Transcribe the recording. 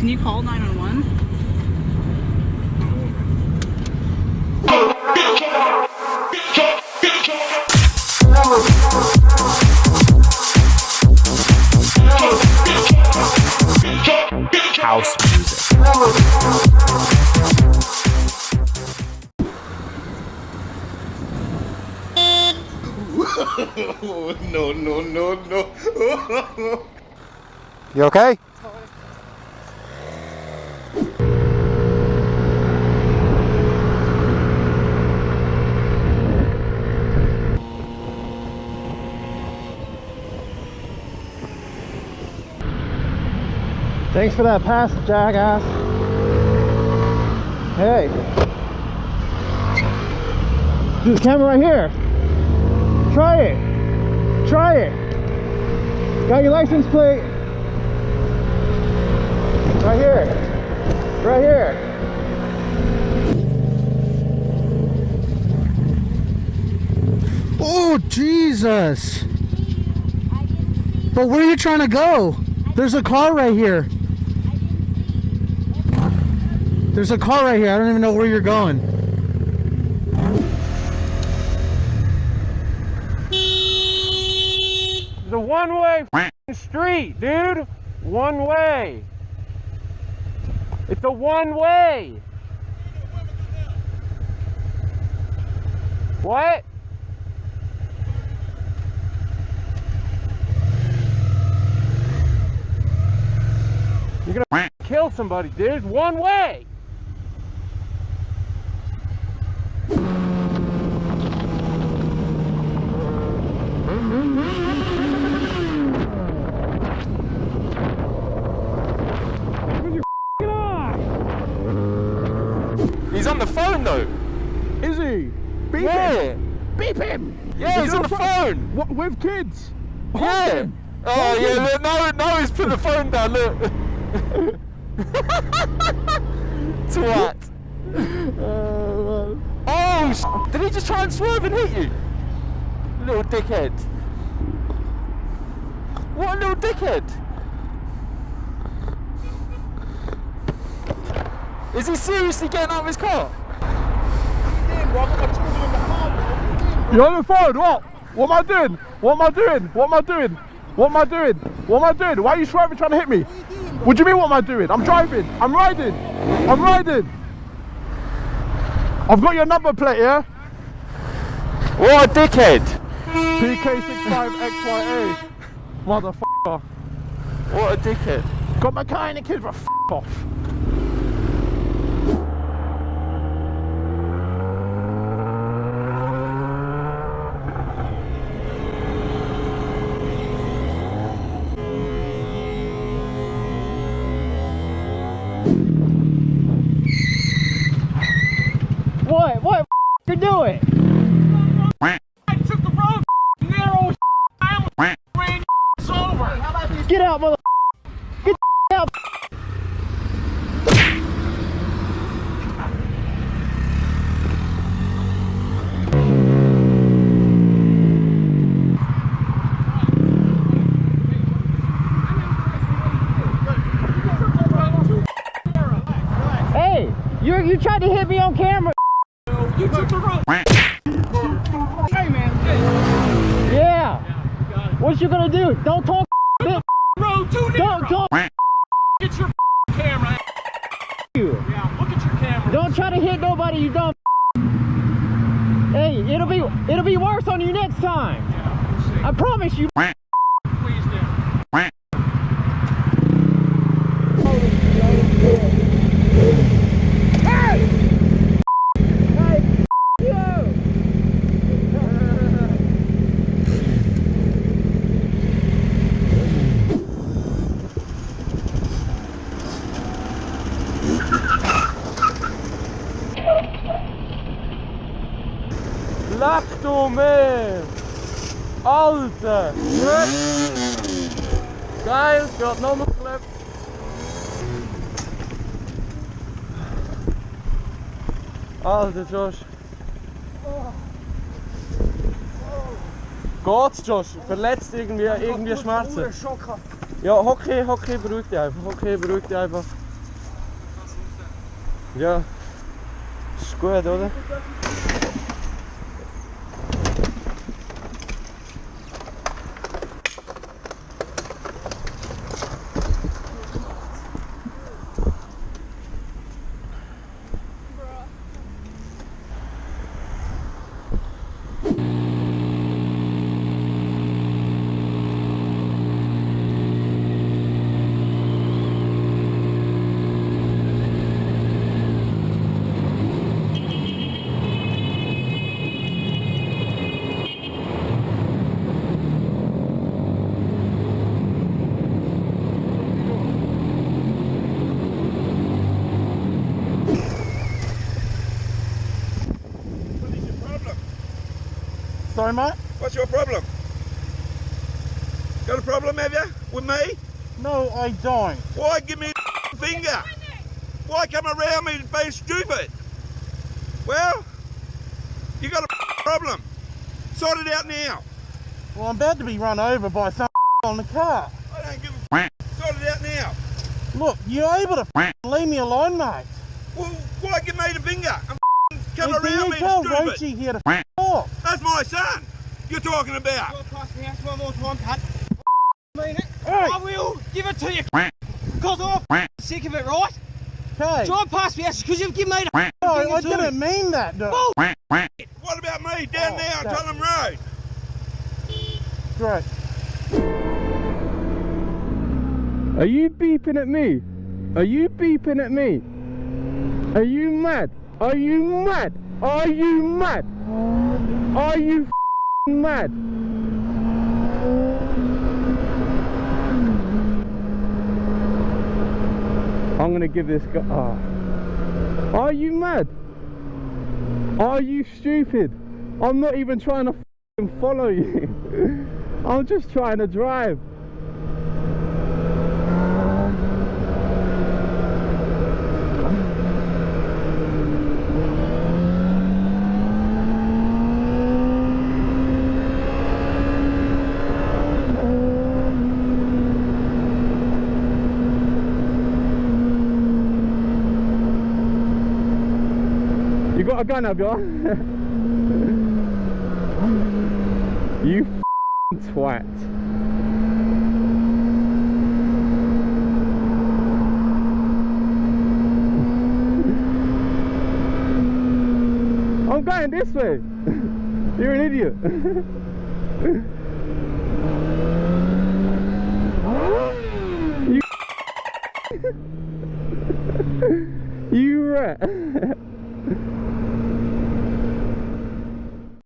Can you call 911? House music. No. You okay? Thanks for that pass, jackass. Hey. Dude, the camera right here. Try it. Try it. Got your license plate. Right here. Right here. Oh, Jesus. But where are you trying to go? There's a car right here. There's a car right here. I don't even know where you're going. The one-way street, dude. One way. It's a one-way. What? You're gonna kill somebody, dude. One way. He's on the phone though. Is he? Beep him! Beep him! Yeah, he's on the phone. What, with kids? Yeah. Oh yeah, look, no, he's put the phone down, look. Twat. Oh, did he just try and swerve and hit you? Little dickhead. What a little dickhead. Is he seriously getting out of his car? You're on the phone, what? What am I doing? What am I doing? What am I doing? What am I doing? What am I doing? Why are you swerving trying to hit me? What do you mean what am I doing? I'm driving. I'm riding. I'm riding. I've got your number plate, yeah? What a dickhead. PK65XYA. Motherfucker. What a dickhead. Got my car in the kids, but f off. What you doing? I took the road narrow island ran over. Get out, mother. Get out. Hey, you tried to hit me on camera. You took the road. Hey man. Yeah. What you gonna do? Don't talk. Road too narrow. Don't talk. Get your camera. You. Yeah, look at your camera. Don't try to hit nobody, you dumb. Hey, it'll be worse on you next time. Yeah, we'll see. I promise you. Please do. Lack du mir! Alter! Geil, fährt nochmal geklebt. Alter Josh. Geht's Josh? Verletzt irgendwie Schmerzen? Ja, Hockey, beruhig dich einfach. Ja. Squared, oder? Sorry, mate? What's your problem? Got a problem, have you? With me? No, I don't. Why give me a finger? Why come around me being stupid? Well, you got a problem. Sort it out now. Well, I'm about to be run over by some on the car. I don't give a Sort it out now. Look, you're able to leave me alone, mate. Well, why give me the finger? I'm coming Hey, around you me tell stupid. Roachy here to off. That's my son you're talking about. Drive past my house one more time, cunt. Mean it? Hey. I will give it to you, because I'm sick of it, right? Okay. Drive past my house because you've given me the No, finger I too. didn't mean that, though. Bull. What about me down there on that- Tottenham Road? Great. Are you beeping at me? Are you beeping at me? Are you mad? Are you mad? Are you mad? Are you mad? I'm gonna give this guy. Oh. Are you mad? Are you stupid? I'm not even trying to follow you. I'm just trying to drive. You got a gun, have you? You twat. I'm going this way. You're an idiot. You rat.